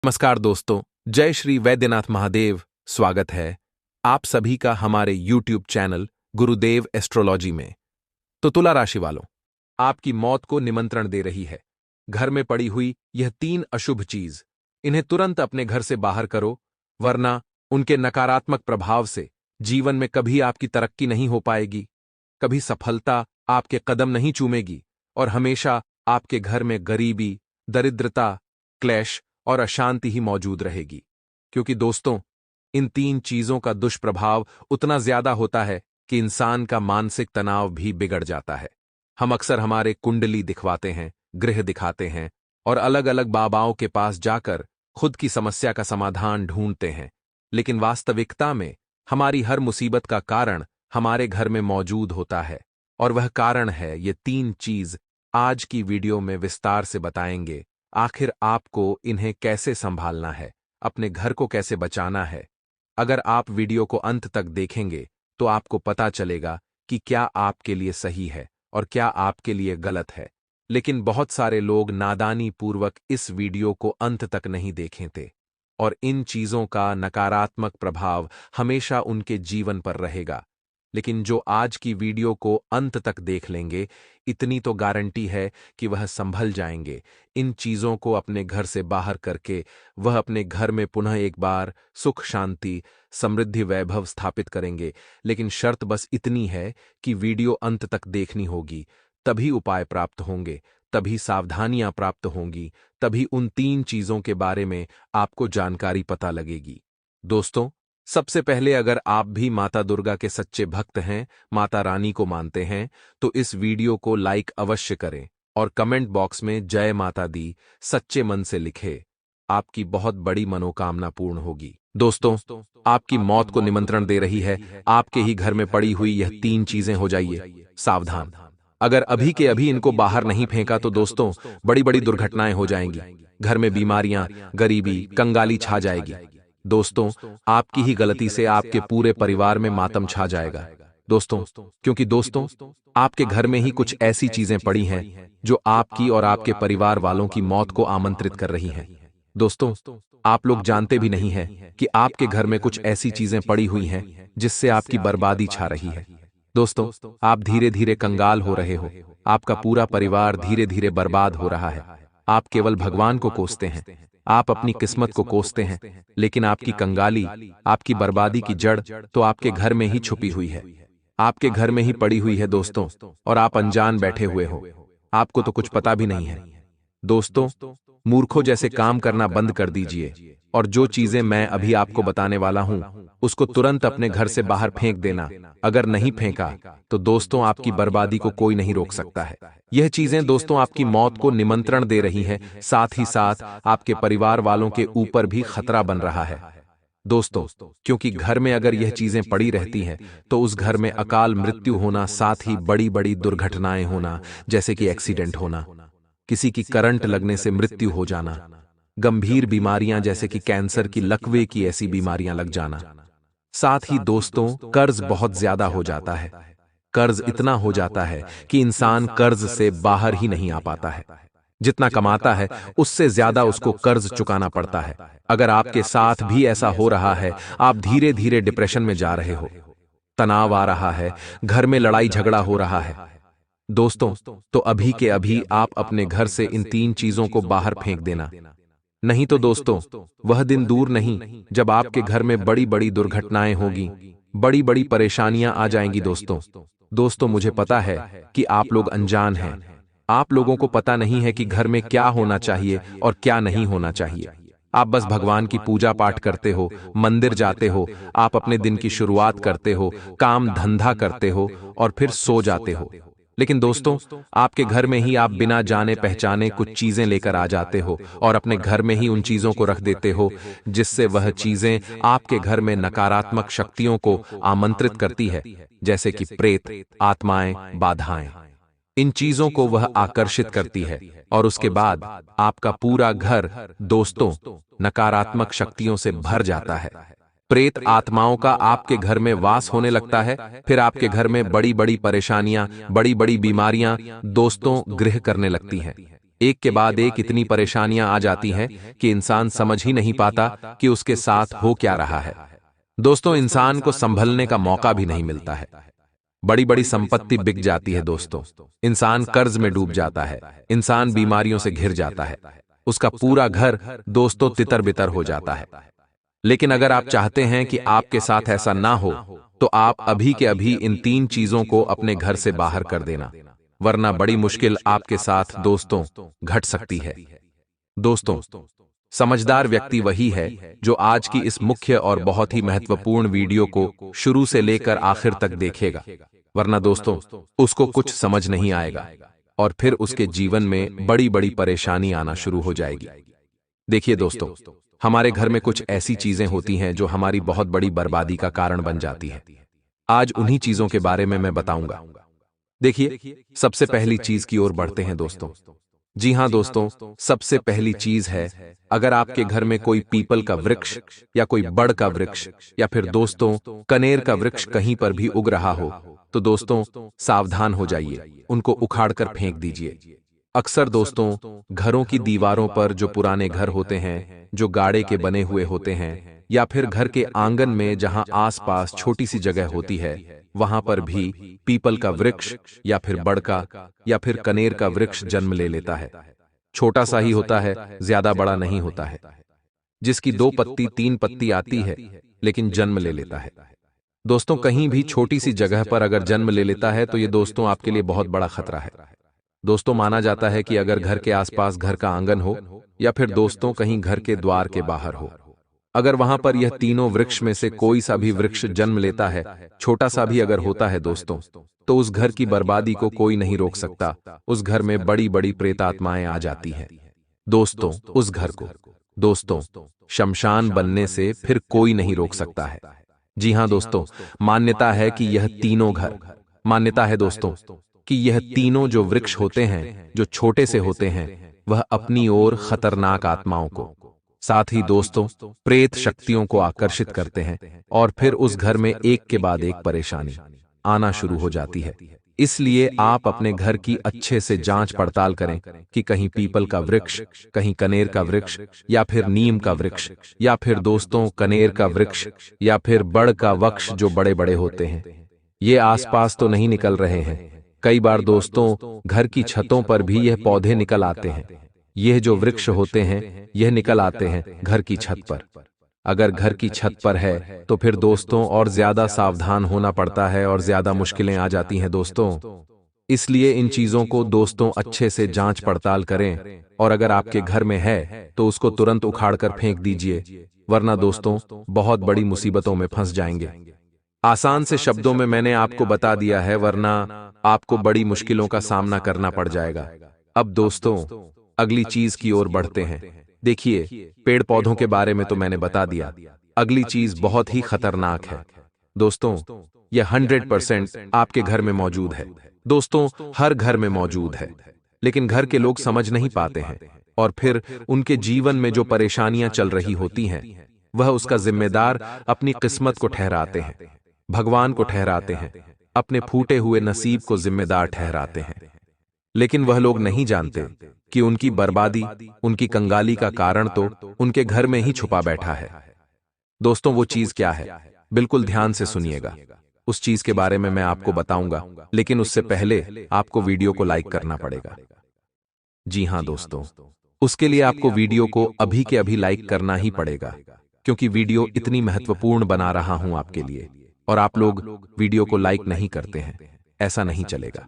नमस्कार दोस्तों, जय श्री वैद्यनाथ महादेव। स्वागत है आप सभी का हमारे YouTube चैनल गुरुदेव एस्ट्रोलॉजी में। तो तुला राशि वालों, आपकी मौत को निमंत्रण दे रही है घर में पड़ी हुई यह 3 अशुभ चीज। इन्हें तुरंत अपने घर से बाहर करो, वरना उनके नकारात्मक प्रभाव से जीवन में कभी आपकी तरक्की नहीं हो पाएगी, कभी सफलता आपके कदम नहीं चूमेगी और हमेशा आपके घर में गरीबी, दरिद्रता, क्लेश और अशांति ही मौजूद रहेगी। क्योंकि दोस्तों, इन 3 चीजों का दुष्प्रभाव उतना ज्यादा होता है कि इंसान का मानसिक तनाव भी बिगड़ जाता है। हम अक्सर हमारे कुंडली दिखवाते हैं, ग्रह दिखाते हैं और अलग अलग बाबाओं के पास जाकर खुद की समस्या का समाधान ढूंढते हैं, लेकिन वास्तविकता में हमारी हर मुसीबत का कारण हमारे घर में मौजूद होता है। और वह कारण है ये 3 चीज। आज की वीडियो में विस्तार से बताएंगे आखिर आपको इन्हें कैसे संभालना है, अपने घर को कैसे बचाना है। अगर आप वीडियो को अंत तक देखेंगे तो आपको पता चलेगा कि क्या आपके लिए सही है और क्या आपके लिए गलत है। लेकिन बहुत सारे लोग नादानी पूर्वक इस वीडियो को अंत तक नहीं देखे थे और इन चीजों का नकारात्मक प्रभाव हमेशा उनके जीवन पर रहेगा। लेकिन जो आज की वीडियो को अंत तक देख लेंगे, इतनी तो गारंटी है कि वह संभल जाएंगे। इन चीजों को अपने घर से बाहर करके वह अपने घर में पुनः एक बार सुख, शांति, समृद्धि, वैभव स्थापित करेंगे। लेकिन शर्त बस इतनी है कि वीडियो अंत तक देखनी होगी, तभी उपाय प्राप्त होंगे, तभी सावधानियां प्राप्त होंगी, तभी उन 3 चीजों के बारे में आपको जानकारी पता लगेगी। दोस्तों, सबसे पहले अगर आप भी माता दुर्गा के सच्चे भक्त हैं, माता रानी को मानते हैं, तो इस वीडियो को लाइक अवश्य करें और कमेंट बॉक्स में जय माता दी सच्चे मन से लिखे। आपकी बहुत बड़ी मनोकामना पूर्ण होगी। दोस्तों, आपकी मौत को निमंत्रण दे रही है आपके ही घर में पड़ी हुई यह 3 चीजें। हो जाइए सावधान। अगर अभी के अभी इनको बाहर नहीं फेंका तो दोस्तों, बड़ी बड़ी दुर्घटनाएं हो जाएंगी। घर में बीमारियां, गरीबी, कंगाली छा जाएगी। दोस्तों, आपकी ही गलती से आपके पूरे परिवार में मातम छा जाएगा। दोस्तों, क्योंकि दोस्तों, आपके घर में ही कुछ ऐसी चीजें पड़ी हैं जो आपकी और आपके परिवार वालों की मौत को आमंत्रित कर रही हैं। दोस्तों, आप लोग जानते भी नहीं हैं कि आपके घर में कुछ ऐसी चीजें पड़ी हुई हैं जिससे आपकी बर्बादी छा रही है। दोस्तों, आप धीरे धीरे कंगाल हो रहे हो, आपका पूरा परिवार धीरे धीरे बर्बाद हो रहा है। आप केवल भगवान को कोसते हैं, आप अपनी किस्मत को कोसते हैं, लेकिन आपकी कंगाली, आपकी बर्बादी की जड़ तो आपके घर में ही छुपी हुई है, आपके घर में ही पड़ी हुई है दोस्तों। और आप अनजान बैठे हुए हो, आपको तो कुछ पता भी नहीं है। दोस्तों, मूर्खों जैसे काम करना बंद कर दीजिए और जो चीजें मैं अभी आपको बताने वाला हूं उसको तुरंत अपने घर से बाहर फेंक देना। अगर नहीं फेंका तो दोस्तों, आपकी बर्बादी को कोई नहीं रोक सकता है। यह चीजें दोस्तों आपकी मौत को निमंत्रण दे रही हैं, साथ ही साथ आपके परिवार वालों के ऊपर भी खतरा बन रहा है। दोस्तों, क्योंकि घर में अगर यह चीजें पड़ी रहती हैं तो उस घर में अकाल मृत्यु होना, साथ ही बड़ी बड़ी दुर्घटनाएं होना, जैसे कि एक्सीडेंट होना, किसी की करंट लगने से मृत्यु हो जाना, गंभीर बीमारियां जैसे कि कैंसर की, लकवे की ऐसी बीमारियां लग जाना। साथ ही दोस्तों, कर्ज बहुत ज्यादा हो जाता है। कर्ज इतना हो जाता है कि इंसान कर्ज से बाहर ही नहीं आ पाता है। जितना कमाता है उससे ज्यादा उसको कर्ज चुकाना पड़ता है। अगर आपके साथ भी ऐसा हो रहा है, आप धीरे धीरे डिप्रेशन में जा रहे हो, तनाव आ रहा है, घर में लड़ाई झगड़ा हो रहा है, दोस्तों, तो अभी के अभी आप अपने घर से इन 3 चीजों को बाहर फेंक देना। नहीं तो दोस्तों, वह दिन दूर नहीं जब आपके घर में बड़ी बड़ी दुर्घटनाएं होगी, बड़ी बड़ी परेशानियां आ जाएंगी। दोस्तों, मुझे पता है कि आप लोग अनजान हैं। आप लोगों को पता नहीं है कि घर में क्या होना चाहिए और क्या नहीं होना चाहिए। आप बस भगवान की पूजा पाठ करते हो, मंदिर जाते हो, आप अपने दिन की शुरुआत करते हो, काम धंधा करते हो और फिर सो जाते हो। लेकिन दोस्तों, आपके घर में ही आप बिना जाने पहचाने कुछ चीजें लेकर आ जाते हो और अपने घर में ही उन चीजों को रख देते हो, जिससे वह चीजें आपके घर में नकारात्मक शक्तियों को आमंत्रित करती है, जैसे कि प्रेत, आत्माएं, बाधाएं। इन चीजों को वह आकर्षित करती है और उसके बाद आपका पूरा घर दोस्तों नकारात्मक शक्तियों से भर जाता है। प्रेत आत्माओं का आपके घर में वास होने लगता है। फिर आपके घर में बड़ी बड़ी परेशानियां, बड़ी बड़ी बीमारियां दोस्तों गृह करने लगती हैं। एक के बाद एक इतनी परेशानियां आ जाती हैं कि इंसान समझ ही नहीं पाता कि उसके साथ हो क्या रहा है। दोस्तों, इंसान को संभलने का मौका भी नहीं मिलता है। बड़ी बड़ी संपत्ति बिक जाती है दोस्तों, इंसान कर्ज में डूब जाता है, इंसान बीमारियों से घिर जाता है, उसका पूरा घर दोस्तों तितर बितर हो जाता है। लेकिन अगर आप चाहते हैं कि आपके साथ ऐसा ना हो, तो आप अभी के अभी इन 3 चीजों को अपने घर से बाहर कर देना, वरना बड़ी मुश्किल आपके साथ दोस्तों घट सकती है। दोस्तों, समझदार व्यक्ति वही है जो आज की इस मुख्य और बहुत ही महत्वपूर्ण वीडियो को शुरू से लेकर आखिर तक देखेगा, वरना दोस्तों उसको कुछ समझ नहीं आएगा और फिर उसके जीवन में बड़ी बड़ी परेशानी आना शुरू हो जाएगी। देखिए दोस्तों, हमारे घर में कुछ ऐसी चीजें होती हैं जो हमारी बहुत बड़ी बर्बादी का कारण बन जाती है। आज उन्हीं चीजों के बारे में मैं बताऊंगा। देखिए, सबसे पहली चीज की ओर बढ़ते हैं दोस्तों। जी हां दोस्तों, सबसे पहली चीज है, अगर आपके घर में कोई पीपल का वृक्ष या कोई बड़ का वृक्ष या फिर दोस्तों कनेर का वृक्ष कहीं पर भी उग रहा हो, तो दोस्तों सावधान हो जाइए, उनको उखाड़ कर फेंक दीजिए। अक्सर दोस्तों घरों की दीवारों पर जो पुराने घर होते हैं, जो गाड़े के बने हुए होते हैं, या फिर घर के आंगन में जहां आसपास छोटी सी जगह होती है, वहां पर भी पीपल का वृक्ष या फिर बड़ का या फिर कनेर का वृक्ष जन्म ले लेता है। छोटा सा ही होता है, ज्यादा बड़ा नहीं होता है, जिसकी 2 पत्ती 3 पत्ती आती है, लेकिन जन्म ले लेता है। दोस्तों, कहीं भी छोटी सी जगह पर अगर जन्म ले लेता है तो ये दोस्तों आपके लिए बहुत बड़ा खतरा है। दोस्तों, माना जाता है कि अगर घर के आसपास घर का आंगन हो या फिर दोस्तों कहीं घर के द्वार के बाहर हो, अगर वहां पर यह तीनों वृक्ष में से कोई सा भी वृक्ष जन्म लेता है, छोटा सा भी अगर होता है दोस्तों, तो उस घर की बर्बादी को कोई नहीं रोक सकता। उस घर में बड़ी बड़ी प्रेतात्माएं आ जाती हैं। दोस्तों, उस घर को दोस्तों शमशान बनने से फिर कोई नहीं रोक सकता है। जी हां दोस्तों, मान्यता है कि यह तीनों घर मान्यता है दोस्तों कि यह तीनों जो वृक्ष होते हैं, जो छोटे से होते हैं, वह अपनी ओर खतरनाक आत्माओं को, साथ ही दोस्तों प्रेत शक्तियों को आकर्षित करते हैं और फिर उस घर में एक के बाद एक परेशानी आना शुरू हो जाती है। इसलिए आप अपने घर की अच्छे से जांच पड़ताल करें कि कहीं पीपल का वृक्ष, कहीं कनेर का वृक्ष या फिर नीम का वृक्ष या फिर दोस्तों कनेर का वृक्ष या फिर बड़ का वृक्ष जो बड़े बड़े होते हैं, ये आसपास तो नहीं निकल रहे हैं। कई बार दोस्तों घर की छतों पर भी यह पौधे निकल आते हैं। यह जो वृक्ष होते हैं, यह निकल आते हैं घर की छत पर। अगर घर की छत पर है तो फिर दोस्तों और ज्यादा सावधान होना पड़ता है और ज्यादा मुश्किलें आ जाती हैं दोस्तों। इसलिए इन चीजों को दोस्तों अच्छे से जांच पड़ताल करें और अगर आपके घर में है तो उसको तुरंत उखाड़ कर फेंक दीजिए, वरना दोस्तों बहुत बड़ी मुसीबतों में फंस जाएंगे। आसान से शब्दों में मैंने आपको बता दिया है, वरना आपको बड़ी मुश्किलों का सामना करना पड़ जाएगा। अब दोस्तों अगली चीज की ओर बढ़ते हैं। देखिए, पेड़ पौधों के बारे में तो मैंने बता दिया, अगली चीज बहुत ही खतरनाक है। दोस्तों यह 100% आपके घर में मौजूद है। दोस्तों हर घर में मौजूद है, लेकिन घर के लोग समझ नहीं पाते हैं और फिर उनके जीवन में जो परेशानियां चल रही होती हैं, वह उसका जिम्मेदार अपनी किस्मत को ठहराते हैं, भगवान को ठहराते हैं, अपने फूटे हुए नसीब को जिम्मेदार ठहराते हैं। लेकिन वह लोग नहीं जानते कि उनकी बर्बादी, उनकी कंगाली का कारण तो उनके घर में ही छुपा बैठा है। दोस्तों वो चीज क्या है, बिल्कुल ध्यान से सुनिएगा। उस चीज के बारे में मैं आपको बताऊंगा, लेकिन उससे पहले आपको वीडियो को लाइक करना पड़ेगा। जी हां दोस्तों, उसके लिए आपको वीडियो को अभी के अभी लाइक करना ही पड़ेगा, क्योंकि वीडियो इतनी महत्वपूर्ण बना रहा हूं आपके लिए और आप लोग वीडियो को लाइक नहीं करते हैं, ऐसा नहीं चलेगा।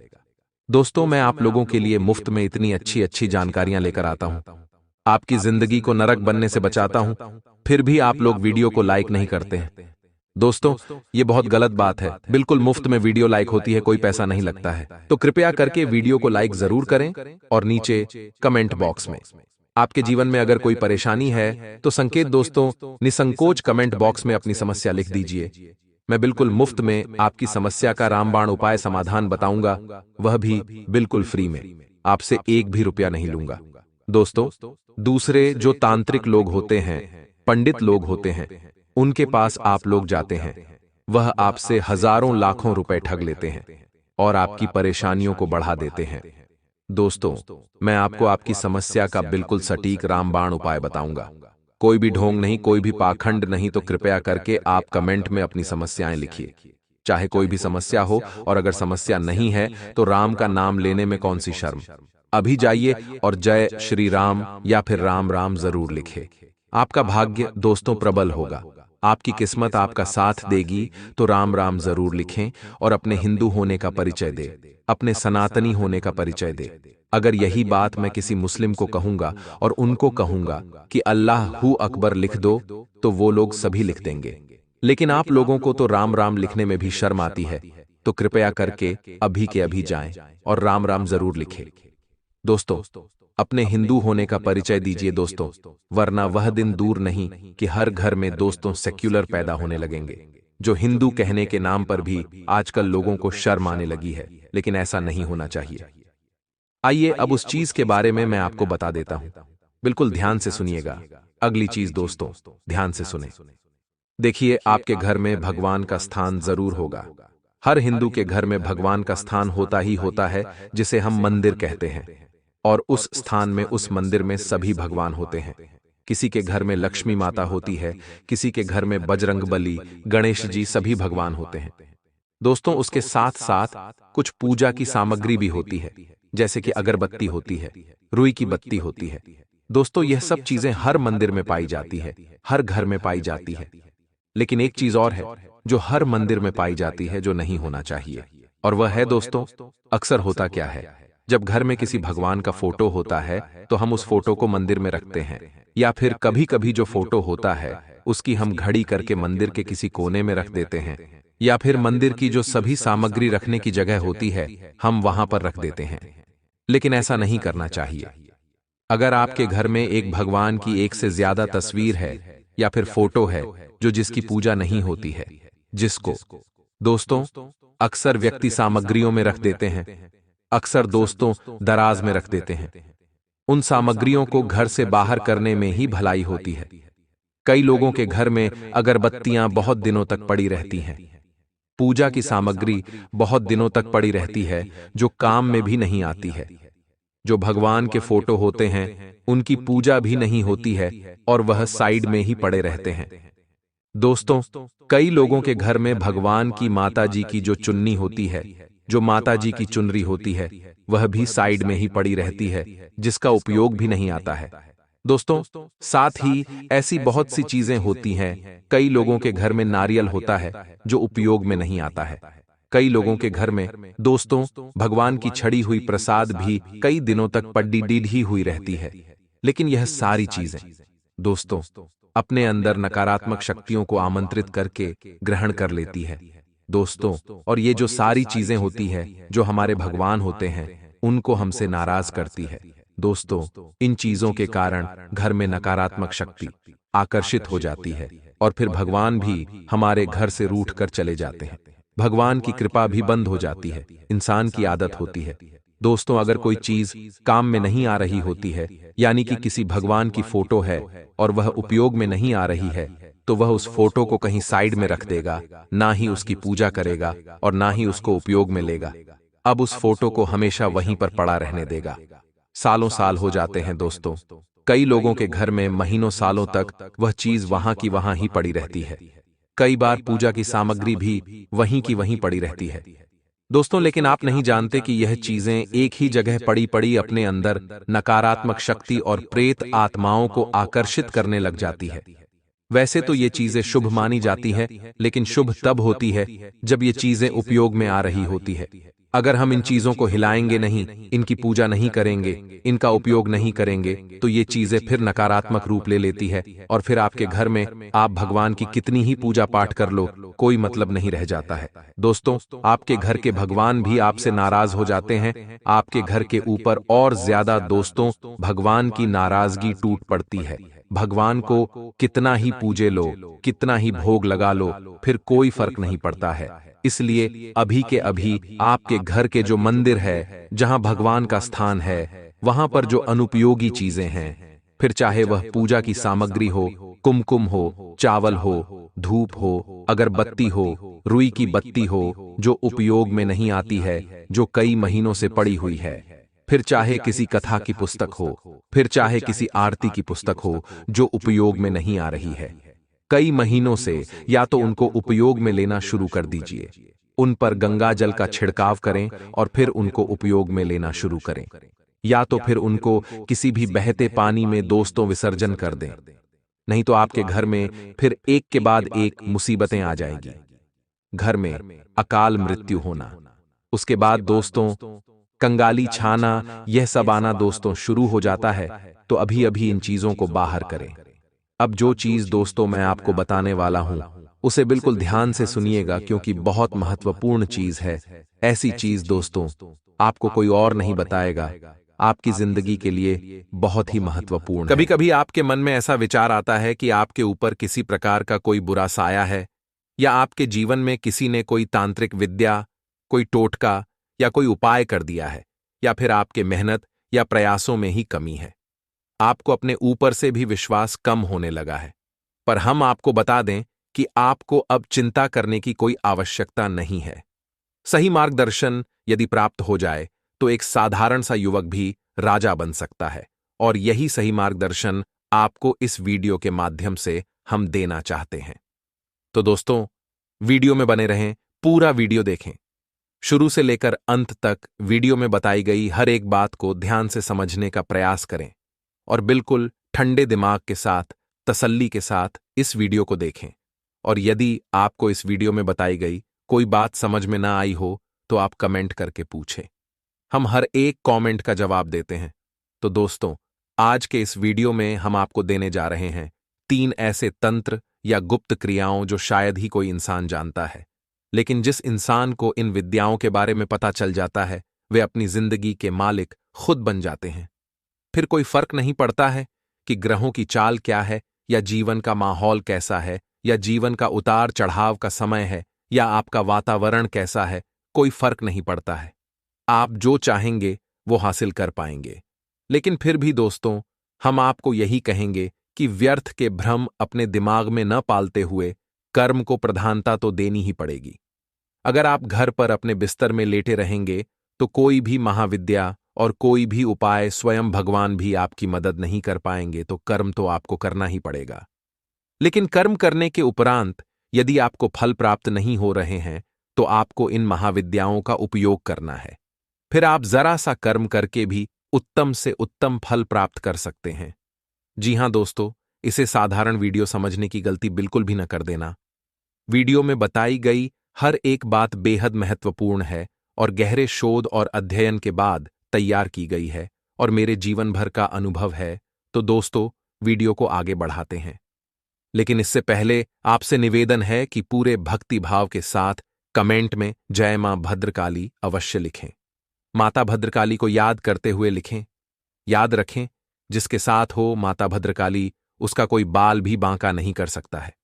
दोस्तों मैं आप लोगों के लिए मुफ्त में इतनी अच्छी अच्छी जानकारियां लेकर आता हूं, आपकी जिंदगी को नरक बनने से बचाता हूं, फिर भी आप लोग वीडियो को लाइक नहीं करते हैं। दोस्तों ये बहुत गलत बात है। बिल्कुल मुफ्त में वीडियो लाइक होती है, कोई पैसा नहीं लगता है। तो कृपया करके वीडियो को लाइक जरूर करें और नीचे कमेंट बॉक्स में आपके जीवन में अगर कोई परेशानी है तो संकेत दोस्तों निसंकोच कमेंट बॉक्स में अपनी समस्या लिख दीजिए। मैं बिल्कुल मुफ्त में आपकी समस्या का रामबाण उपाय समाधान बताऊंगा, वह भी बिल्कुल फ्री में, आपसे 1 भी रुपया नहीं लूंगा। दोस्तों दूसरे जो तांत्रिक लोग होते हैं, पंडित लोग होते हैं, उनके पास आप लोग जाते हैं, वह आपसे हजारों लाखों रुपए ठग लेते हैं और आपकी परेशानियों को बढ़ा देते हैं। दोस्तों, मैं आपको आपकी समस्या का बिल्कुल सटीक रामबाण उपाय बताऊंगा। कोई भी ढोंग नहीं, कोई भी पाखंड नहीं, तो कृपया करके आप कमेंट में अपनी समस्याएं लिखिए। चाहे कोई भी समस्या हो, और अगर समस्या नहीं है तो राम का नाम लेने में कौन सी शर्म। अभी जाइए और जय श्री राम या फिर राम राम जरूर लिखे। आपका भाग्य दोस्तों प्रबल होगा, आपकी किस्मत आपका साथ देगी, तो राम राम जरूर लिखें और अपने हिंदू होने का परिचय दे, अपने सनातनी होने का परिचय दे। अगर यही बात मैं किसी मुस्लिम को कहूंगा और उनको कहूंगा कि अल्लाह हू अकबर लिख दो, तो वो लोग सभी लिख देंगे। लेकिन आप लोगों को तो राम राम लिखने में भी शर्म आती है, तो कृपया करके अभी के अभी जाएं और राम राम जरूर लिखें। दोस्तों, अपने हिंदू होने का परिचय दीजिए दोस्तों, वरना वह दिन दूर नहीं कि हर घर में दोस्तों सेक्युलर पैदा होने लगेंगे। जो हिंदू कहने के नाम पर भी आजकल लोगों को शर्म आने लगी है, लेकिन ऐसा नहीं होना चाहिए। आइए अब उस चीज के बारे में मैं आपको बता देता हूं। बिल्कुल ध्यान से सुनिएगा। अगली चीज दोस्तों, ध्यान से सुने। देखिए, आपके घर में भगवान का स्थान जरूर होगा। हर हिंदू के घर में भगवान का स्थान होता ही होता है, जिसे हम मंदिर कहते हैं। और उस स्थान में, उस मंदिर में सभी भगवान होते हैं। किसी के घर में लक्ष्मी माता होती है, किसी के घर में बजरंगबली, गणेश जी, सभी भगवान होते हैं। दोस्तों, उसके साथ साथ कुछ पूजा की सामग्री भी होती है, जैसे कि अगरबत्ती होती है, रुई की बत्ती होती है। दोस्तों, यह सब चीजें हर मंदिर में पाई जाती है, हर घर में पाई जाती है। लेकिन एक चीज और है जो हर मंदिर में पाई जाती है, जो नहीं होना चाहिए, और वह है दोस्तों, अक्सर होता क्या है, जब घर में किसी भगवान का फोटो होता है तो हम उस फोटो को मंदिर में रखते हैं, या फिर कभी कभी जो फोटो होता है उसकी हम घड़ी करके मंदिर के किसी कोने में रख देते हैं, या फिर मंदिर की जो सभी सामग्री रखने की जगह होती है हम वहां पर रख देते हैं। लेकिन ऐसा नहीं करना चाहिए। अगर आपके घर में एक भगवान की एक से ज्यादा तस्वीर है या फिर फोटो है जो जिसकी पूजा नहीं होती है, जिसको दोस्तों अक्सर व्यक्ति सामग्रियों में रख देते हैं, अक्सर दोस्तों दराज में रख देते हैं, उन सामग्रियों को घर से बाहर करने में ही भलाई होती है। कई लोगों के घर में अगरबत्तियां बहुत दिनों तक पड़ी रहती हैं, पूजा की सामग्री बहुत दिनों तक पड़ी रहती है जो काम में भी नहीं आती है। जो भगवान के फोटो होते हैं उनकी पूजा भी नहीं होती है और वह साइड में ही पड़े रहते हैं। दोस्तों, कई लोगों के घर में भगवान की माता जी की जो चुन्नी होती है, जो माता जी की चुनरी होती है, वह भी साइड में ही पड़ी रहती है, जिसका उपयोग भी नहीं आता है। दोस्तों, साथ ही ऐसी बहुत सी चीजें होती हैं। कई लोगों के घर में नारियल होता है जो उपयोग में नहीं आता है। कई लोगों के घर में दोस्तों भगवान की छड़ी हुई प्रसाद भी कई दिनों तक पड्डी डीढ़ी हुई रहती है। लेकिन यह सारी चीजें दोस्तों अपने अंदर नकारात्मक शक्तियों को आमंत्रित करके ग्रहण कर लेती है दोस्तों। और ये जो सारी चीजें होती है जो हमारे भगवान होते हैं, उनको हमसे नाराज करती है दोस्तों। इन चीजों के कारण घर में नकारात्मक शक्ति आकर्षित हो जाती है और फिर भगवान भी हमारे घर से रूठ कर चले जाते हैं। भगवान की कृपा भी बंद हो जाती है। इंसान की आदत होती है दोस्तों, अगर कोई चीज काम में नहीं आ रही होती है, यानी कि किसी भगवान की फोटो है और वह उपयोग में नहीं आ रही है, तो वह उस फोटो को कहीं साइड में रख देगा, ना ही उसकी पूजा करेगा और ना ही उसको उपयोग में लेगा। अब उस फोटो को हमेशा वहीं पर पड़ा रहने देगा। सालों साल हो जाते हैं दोस्तों, कई लोगों के घर में महीनों सालों तक वह चीज वहां की वहां ही पड़ी रहती है। कई बार पूजा की सामग्री भी वहीं की वहीं पड़ी रहती है दोस्तों। लेकिन आप नहीं जानते कि यह चीजें एक ही जगह पड़ी पड़ी अपने अंदर नकारात्मक शक्ति और प्रेत आत्माओं को आकर्षित करने लग जाती है। वैसे तो ये चीजें शुभ मानी जाती है, लेकिन शुभ तब होती है जब ये चीजें उपयोग में आ रही होती है। अगर हम इन चीजों को हिलाएंगे नहीं, इनकी पूजा नहीं करेंगे, इनका उपयोग नहीं करेंगे, तो ये चीजें फिर नकारात्मक रूप ले लेती है और फिर आपके घर में आप भगवान की कितनी ही पूजा पाठ कर लो, कोई मतलब नहीं रह जाता है दोस्तों। आपके घर के भगवान भी आपसे नाराज हो जाते हैं। आपके घर के ऊपर और ज्यादा दोस्तों भगवान की नाराजगी टूट पड़ती है। भगवान को कितना ही पूजे लो, कितना ही भोग लगा लो, फिर कोई फर्क नहीं पड़ता है। इसलिए अभी के अभी आपके घर के जो मंदिर है, जहां भगवान का स्थान है, वहां पर जो अनुपयोगी चीजें हैं, फिर चाहे वह पूजा की सामग्री हो, कुमकुम हो, चावल हो, धूप हो, अगरबत्ती हो, रुई की बत्ती हो, जो उपयोग में नहीं आती है, जो कई महीनों से पड़ी हुई है, फिर चाहे किसी कथा की पुस्तक हो, फिर चाहे किसी आरती की पुस्तक हो जो उपयोग में नहीं आ रही है, कई महीनों से, या तो उनको उपयोग में लेना शुरू कर दीजिए। उन पर गंगा जल का छिड़काव करें और फिर उनको उपयोग में लेना शुरू करें। या तो फिर उनको किसी भी बहते पानी में दोस्तों विसर्जन कर दें। नहीं तो आपके घर में फिर एक के बाद एक मुसीबतें आ जाएंगी। घर में अकाल मृत्यु होना, उसके बाद दोस्तों कंगाली छाना, यह सब आना दोस्तों शुरू हो जाता है। तो अभी अभी इन चीजों को बाहर करें। अब जो चीज दोस्तों मैं आपको बताने वाला हूं, उसे बिल्कुल ध्यान से सुनिएगा क्योंकि बहुत महत्वपूर्ण चीज है। ऐसी चीज दोस्तों आपको कोई और नहीं बताएगा, आपकी जिंदगी के लिए बहुत ही महत्वपूर्ण है। कभी कभी आपके मन में ऐसा विचार आता है कि आपके ऊपर किसी प्रकार का कोई बुरा साया है, या आपके जीवन में किसी ने कोई तांत्रिक विद्या, कोई टोटका या कोई उपाय कर दिया है, या फिर आपके मेहनत या प्रयासों में ही कमी है। आपको अपने ऊपर से भी विश्वास कम होने लगा है। पर हम आपको बता दें कि आपको अब चिंता करने की कोई आवश्यकता नहीं है। सही मार्गदर्शन यदि प्राप्त हो जाए तो एक साधारण सा युवक भी राजा बन सकता है, और यही सही मार्गदर्शन आपको इस वीडियो के माध्यम से हम देना चाहते हैं। तो दोस्तों, वीडियो में बने रहें, पूरा वीडियो देखें। शुरू से लेकर अंत तक वीडियो में बताई गई हर एक बात को ध्यान से समझने का प्रयास करें और बिल्कुल ठंडे दिमाग के साथ, तसल्ली के साथ इस वीडियो को देखें। और यदि आपको इस वीडियो में बताई गई कोई बात समझ में ना आई हो तो आप कमेंट करके पूछें, हम हर एक कमेंट का जवाब देते हैं। तो दोस्तों, आज के इस वीडियो में हम आपको देने जा रहे हैं 3 ऐसे तंत्र या गुप्त क्रियाओं जो शायद ही कोई इंसान जानता है, लेकिन जिस इंसान को इन विद्याओं के बारे में पता चल जाता है वे अपनी जिंदगी के मालिक खुद बन जाते हैं। फिर कोई फर्क नहीं पड़ता है कि ग्रहों की चाल क्या है, या जीवन का माहौल कैसा है, या जीवन का उतार चढ़ाव का समय है, या आपका वातावरण कैसा है, कोई फर्क नहीं पड़ता है। आप जो चाहेंगे वो हासिल कर पाएंगे। लेकिन फिर भी दोस्तों, हम आपको यही कहेंगे कि व्यर्थ के भ्रम अपने दिमाग में न पालते हुए कर्म को प्रधानता तो देनी ही पड़ेगी। अगर आप घर पर अपने बिस्तर में लेटे रहेंगे तो कोई भी महाविद्या और कोई भी उपाय, स्वयं भगवान भी आपकी मदद नहीं कर पाएंगे, तो कर्म तो आपको करना ही पड़ेगा। लेकिन कर्म करने के उपरांत यदि आपको फल प्राप्त नहीं हो रहे हैं तो आपको इन महाविद्याओं का उपयोग करना है। फिर आप जरा सा कर्म करके भी उत्तम से उत्तम फल प्राप्त कर सकते हैं। जी हां दोस्तों, इसे साधारण वीडियो समझने की गलती बिल्कुल भी न कर देना। वीडियो में बताई गई हर एक बात बेहद महत्वपूर्ण है और गहरे शोध और अध्ययन के बाद तैयार की गई है और मेरे जीवन भर का अनुभव है। तो दोस्तों, वीडियो को आगे बढ़ाते हैं। लेकिन इससे पहले आपसे निवेदन है कि पूरे भक्ति भाव के साथ कमेंट में जय मां भद्रकाली अवश्य लिखें। माता भद्रकाली को याद करते हुए लिखें। याद रखें, जिसके साथ हो माता भद्रकाली, उसका कोई बाल भी बांका नहीं कर सकता है।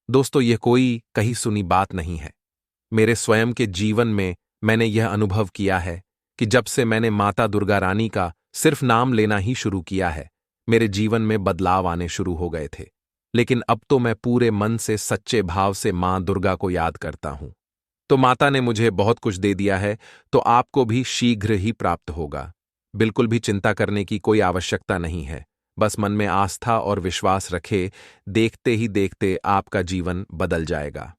दोस्तों, यह कोई कही सुनी बात नहीं है। मेरे स्वयं के जीवन में मैंने यह अनुभव किया है कि जब से मैंने माता दुर्गा रानी का सिर्फ नाम लेना ही शुरू किया है, मेरे जीवन में बदलाव आने शुरू हो गए थे। लेकिन अब तो मैं पूरे मन से, सच्चे भाव से मां दुर्गा को याद करता हूं। तो माता ने मुझे बहुत कुछ दे दिया है, तो आपको भी शीघ्र ही प्राप्त होगा। बिल्कुल भी चिंता करने की कोई आवश्यकता नहीं है। बस मन में आस्था और विश्वास रखे, देखते ही देखते आपका जीवन बदल जाएगा।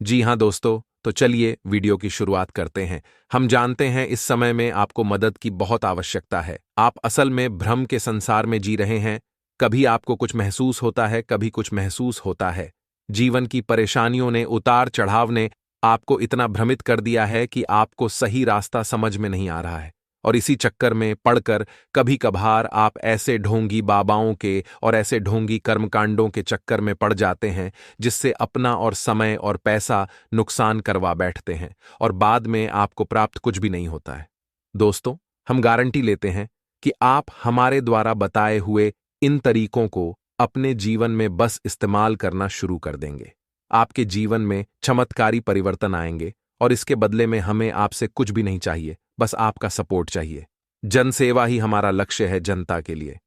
जी हां दोस्तों, तो चलिए वीडियो की शुरुआत करते हैं। हम जानते हैं इस समय में आपको मदद की बहुत आवश्यकता है। आप असल में भ्रम के संसार में जी रहे हैं। कभी आपको कुछ महसूस होता है, कभी कुछ महसूस होता है। जीवन की परेशानियों ने, उतार चढ़ाव ने आपको इतना भ्रमित कर दिया है कि आपको सही रास्ता समझ में नहीं आ रहा है, और इसी चक्कर में पड़कर कभी कभार आप ऐसे ढोंगी बाबाओं के और ऐसे ढोंगी कर्मकांडों के चक्कर में पड़ जाते हैं जिससे अपना और समय और पैसा नुकसान करवा बैठते हैं, और बाद में आपको प्राप्त कुछ भी नहीं होता है। दोस्तों, हम गारंटी लेते हैं कि आप हमारे द्वारा बताए हुए इन तरीकों को अपने जीवन में बस इस्तेमाल करना शुरू कर देंगे। आपके जीवन में चमत्कारी परिवर्तन आएंगे, और इसके बदले में हमें आपसे कुछ भी नहीं चाहिए, बस आपका सपोर्ट चाहिए। जनसेवा ही हमारा लक्ष्य है, जनता के लिए।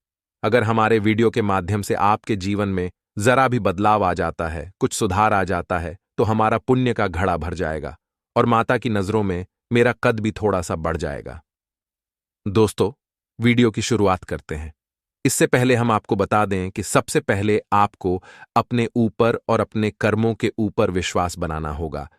अगर हमारे वीडियो के माध्यम से आपके जीवन में जरा भी बदलाव आ जाता है, कुछ सुधार आ जाता है, तो हमारा पुण्य का घड़ा भर जाएगा और माता की नजरों में मेरा कद भी थोड़ा सा बढ़ जाएगा। दोस्तों, वीडियो की शुरुआत करते हैं। इससे पहले हम आपको बता दें कि सबसे पहले आपको अपने ऊपर और अपने कर्मों के ऊपर विश्वास बनाना होगा।